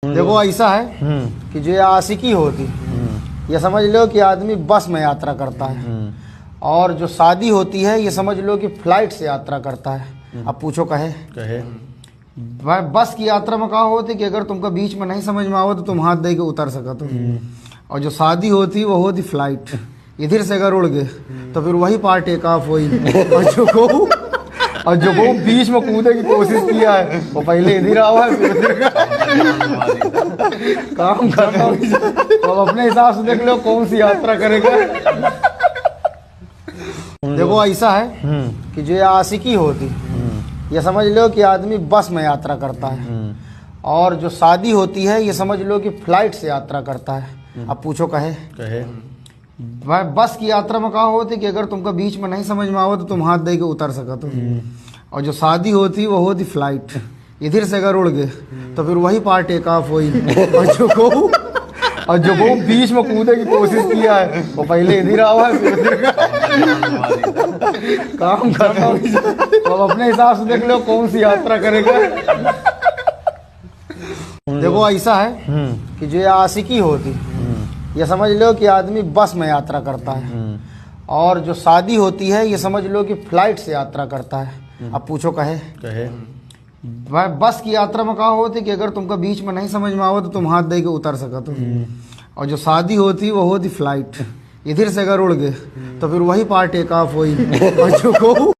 देखो ऐसा है कि जो ये आशिकी होती, ये समझ लो कि आदमी बस में यात्रा करता है, और जो शादी होती है ये समझ लो कि फ्लाइट से यात्रा करता है। अब पूछो कहे भाई बस की यात्रा में कहा होती कि अगर तुमको बीच में नहीं समझ में आओ तो तुम हाथ दे के उतर सकते हो, और जो शादी होती वो होती फ्लाइट। इधर से अगर उड़ गए तो फिर वही पार टेक ऑफ हुई, और जो वो बीच में कूदने की कोशिश किया है वो पहले इधर आवा है फिर उधर का काम करता हूँ। तो अब अपने हिसाब से देख लो कौन सी यात्रा करेगा। देखो ऐसा है कि जो ये आशिकी होती, ये समझ लो कि आदमी बस में यात्रा करता है, और जो शादी होती है ये समझ लो कि फ्लाइट से यात्रा करता है। अब पूछो कहे भाई बस की यात्रा में कहा होती कि अगर तुमको बीच में नहीं समझ में आओ तो तुम हाथ दे के उतर सकते हो, और जो शादी होती वो होती फ्लाइट। इधर से अगर उड़ गए तो फिर वही पार टेक ऑफ हुई, और जो वो बीच में कूदने की कोशिश किया है वो पहले इधर आवा है फिर उधर का काम करता हूँ। तो अब अपने हिसाब से देख लो कौन सी यात्रा करेगा। देखो ऐसा है कि जो ये आशिकी होती, ये समझ लो कि आदमी बस में यात्रा करता है, और जो शादी होती है ये समझ लो कि फ्लाइट से यात्रा करता है। अब पूछो कहे भाई बस की यात्रा में कहा होती कि अगर तुमको बीच में नहीं समझ में आओ तो तुम हाथ दे के उतर सकते हो, और जो शादी होती वो होती फ्लाइट। इधर से अगर उड़ गए तो फिर वही पार टेक ऑफ हुई, और जो